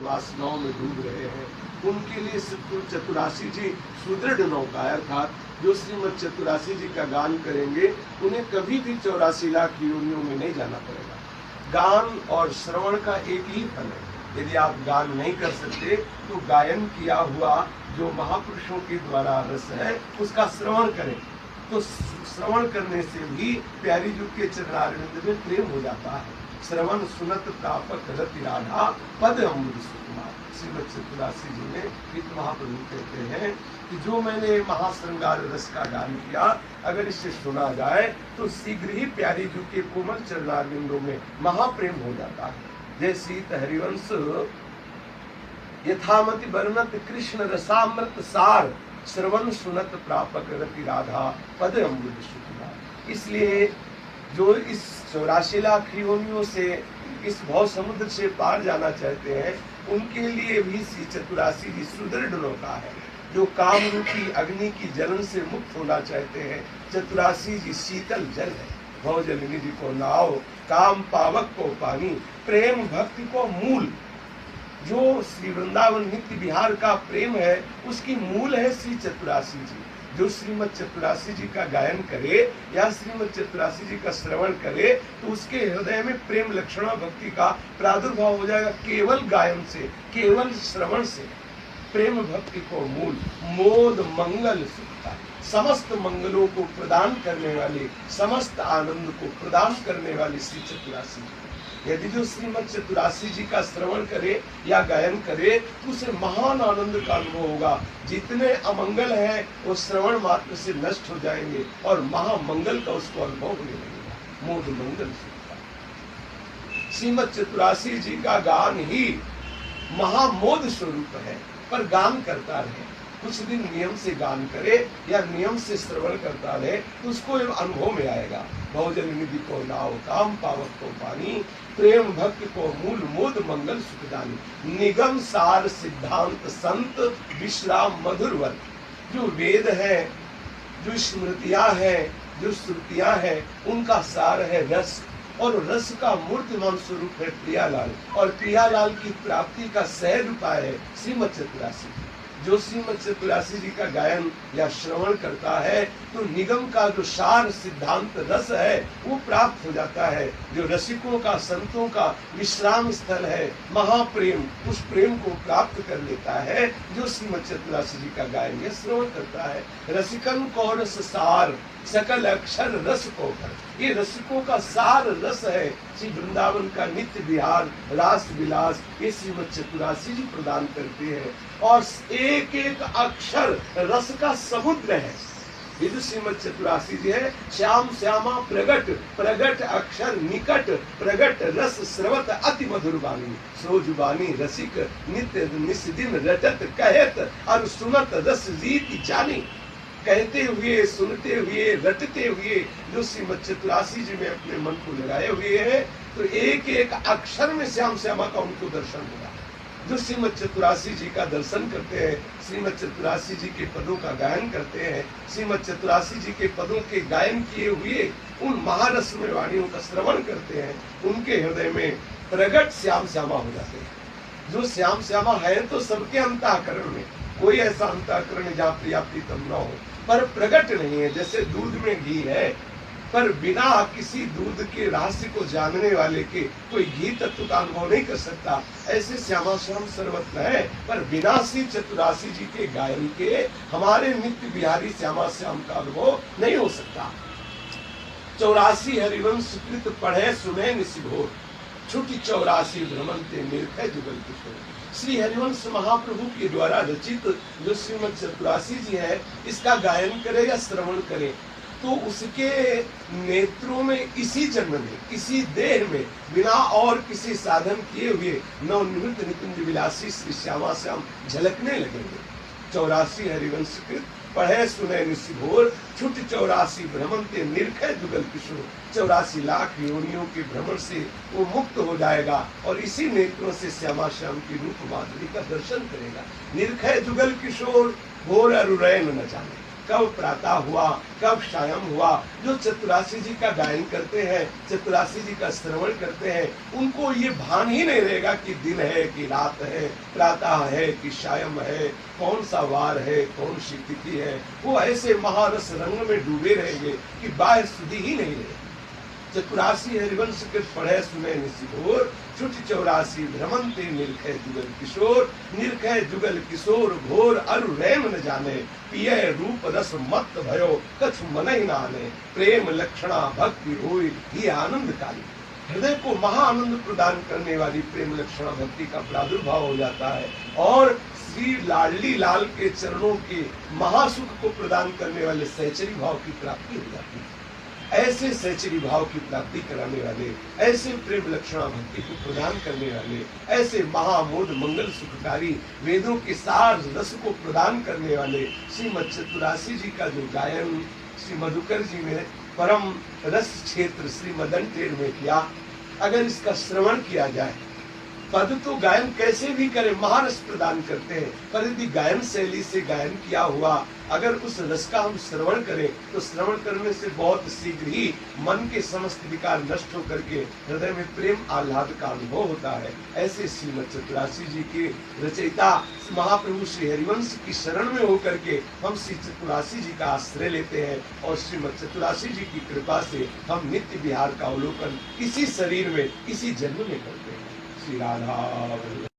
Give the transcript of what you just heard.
वासनाओं में डूब रहे हैं, उनके लिए चतुरासी जी सुदृढ़ नौका है, अर्थात जो श्रीमद चतुरासी जी का गान करेंगे उन्हें कभी भी 84 लाख योनियों में नहीं जाना पड़ेगा। गान और श्रवण का एक ही फल है। यदि आप गान नहीं कर सकते तो गायन किया हुआ जो महापुरुषों के द्वारा रस है उसका श्रवण करें, तो श्रवण करने से भी प्यारी जी के चरणारविंद में प्रेम हो जाता है। श्रवण सुनत प्रापक रति राधा पद अमृत सुकुमार। श्रीमद चतुरासी जी में गीत महाप्रभु कहते हैं कि जो मैंने महाश्रृंगार रस का गान किया, अगर इसे सुना जाए तो शीघ्र ही प्यारी जी के कोमल चरणारविंदों में महाप्रेम हो जाता है। जय सीत हरिवंश यथामति वर्णत कृष्ण रसामृत सार, श्रवण सुनत प्रापक रति राधा पद अमृत सुकुमार। इसलिए जो इस 84 लाख योनियों से इस भव समुद्र से पार जाना चाहते हैं उनके लिए भी श्री चतुरासी जी सुदृढ़ नौका है। जो काम रूपी अग्नि की जलन से मुक्त होना चाहते हैं, चतुरासी जी शीतल जल है। भव जल निधि को नाव, काम पावक को पानी, प्रेम भक्ति को मूल। जो श्री वृंदावन नित्य विहार का प्रेम है उसकी मूल है श्री चतुरासी जी। जो श्रीमद चतुरासी जी का गायन करे या श्रीमद चतुरासी जी का श्रवण करे तो उसके हृदय में प्रेम लक्षणा भक्ति का प्रादुर्भाव हो जाएगा। केवल गायन से, केवल श्रवण से प्रेम भक्ति को मूल मोद मंगल सुखता, समस्त मंगलों को प्रदान करने वाले, समस्त आनंद को प्रदान करने वाले श्री चतुरासी जी। यदि जो श्रीमद चतुरासी जी का श्रवण करे या गायन करे तो उसे महान आनंद का अनुभव होगा। जितने अमंगल हैं वो श्रवण मात्र से नष्ट हो जाएंगे और महामंगल का उसको अनुभव होने लगेगा। मोद मंगल सुखता। श्रीमद चतुरासी जी का गान ही महामोद स्वरूप है, पर गान करता रहे, कुछ दिन नियम से गान करे या नियम से श्रवण करता रहे तो उसको अनुभव में आएगा। भवजल निधि को नाव, काम पावक को पानी, प्रेम भक्ति को मूल, मोद मंगल सुखदानी। निगम सार सिद्धांत संत विश्राम मधुर वर। जो वेद है, जो स्मृतियां है, जो श्रुतियां है, उनका सार है रस, और रस का मूर्तिमान स्वरूप है प्रियालाल, और प्रियालाल की प्राप्ति का सहज उपाय है श्रीमद चतुरासी। जो श्रीमद चतुरासी जी का गायन या श्रवण करता है तो निगम का जो सार सिद्धांत रस है वो प्राप्त हो जाता है। जो रसिकों का, संतों का विश्राम स्थल है महाप्रेम, उस प्रेम को प्राप्त कर लेता है जो श्रीमद चतुरासी जी का गायन या श्रवण करता है। रसिकन को रस सार, सकल अक्षर रस को कर। ये रसिकों का सार रस है श्री वृंदावन का नित्य विहार, रास विलास, ये श्रीमद चतुरासी जी प्रदान करते हैं। और एक एक अक्षर रस का समुद्र है। ये जो श्रीमद चतुरासी जी है, श्याम श्यामा प्रगट, प्रगट अक्षर निकट, प्रगट रस स्रवत अति मधुर वाणी। सरोजुबानी रसिक नित्य निस्दिन रटत कहत और सुनत रस रीति जानी। कहते हुए, सुनते हुए, रटते हुए जो श्रीमद चतुरासी जी में अपने मन को लगाए हुए हैं तो एक एक अक्षर में श्याम श्यामा का उनको दर्शन होगा। जो श्रीमद चतुरासी जी का दर्शन करते हैं, श्रीमद चतुरासी जी के पदों का गायन करते हैं, श्रीमद चतुरासी जी के पदों के गायन किए हुए उन महारसमय वाणियों का श्रवण करते हैं, उनके हृदय में प्रगट श्याम श्यामा हो जाते हैं। जो श्याम श्यामा है तो सबके अंतःकरण में, कोई ऐसा अंतःकरण जहाँ प्रिया प्रीतम न हो, पर प्रगट नहीं है। जैसे दूध में घी है पर बिना किसी दूध के रहस्य को जानने वाले के कोई घी तत्व का अनुभव नहीं कर सकता, ऐसे श्यामा श्याम सर्वत्र है पर बिना श्री चतुरासी जी के गायन के हमारे नित्य बिहारी श्यामा श्याम का अनुभव नहीं हो सकता। 84 हरिवंश कृत पढ़े सुने निशिभोर, छुटी 84 भ्रमंते निर्भय जुगल किशोर। श्री हरिवंश महाप्रभु के द्वारा रचित जो श्रीमद चतुरासी जी है, इसका गायन करे या श्रवण करे तो उसके नेत्रों में इसी जन्म में, इसी देह में, बिना और किसी साधन किए हुए नवनिवृत्त निकुंज विलासी श्री श्यामा श्याम झलकने लगेंगे। 84 हरिवंश कृत पढ़े सुने निशिभोर, छुट 84 भ्रमंते निर्भय जुगल किशोर। 84 लाख योनियों के भ्रमण से वो मुक्त हो जाएगा और इसी नेत्रों से श्यामा श्याम की रूप माधुरी का दर्शन करेगा। निर्भय जुगल किशोर, घोर अरुरैन न जाने। कब प्रातः हुआ, कब सायं हुआ। जो चतुरासी जी का गायन करते हैं, चतुरासी जी का श्रवण करते हैं, उनको ये भान ही नहीं रहेगा कि दिन है कि रात है, प्रातः है कि सायं है, कौन सा वार है, कौन सी तिथि है। वो ऐसे महारस रंग में डूबे रहेंगे कि बाह्य सुधि ही नहीं रहेगी। चतुरासी हरिवंश के पढ़े सुने निशिघोर, छुट चौरासी भ्रमंते निरखे जुगल किशोर। निरखे जुगल किशोर घोर अरु रैम न जाने, पिय रूप रस मत भयो कछु मन ही नाने। प्रेम लक्षणा भक्ति होई ही आनंद काली। हृदय को महाआनंद प्रदान करने वाली प्रेम लक्षणा भक्ति का प्रादुर्भाव हो जाता है और श्री लाडली लाल के चरणों के महासुख को प्रदान करने वाले सहचरी भाव की प्राप्ति हो जाती है। ऐसे सहचरी भाव की प्राप्ति कराने वाले, ऐसे प्रेम लक्षणा भक्ति को प्रदान करने वाले, ऐसे महामोद मंगल सुखकारी वेदों के सार रस को प्रदान करने वाले श्रीमद चतुरासी जी का जो गायन श्री मधुकर जी ने परम रस क्षेत्र श्री मदन टेर में किया, अगर इसका श्रवण किया जाए, पद तो गायन कैसे भी करे महारस प्रदान करते हैं, पर यदि गायन शैली से गायन किया हुआ अगर उस रस का हम श्रवण करें तो श्रवण करने से बहुत शीघ्र ही मन के समस्त विकार नष्ट होकर के हृदय में प्रेम आह्लाद का अनुभव होता है। ऐसे श्रीमद चतुरासी जी के रचयिता महाप्रभु श्री हरिवंश की शरण में होकर के हम श्री चतुरासी जी का आश्रय लेते हैं और श्रीमद चतुरासी जी की कृपा से हम नित्य विहार का अवलोकन इसी शरीर में इसी जन्म में करते हैं। श्री राधा।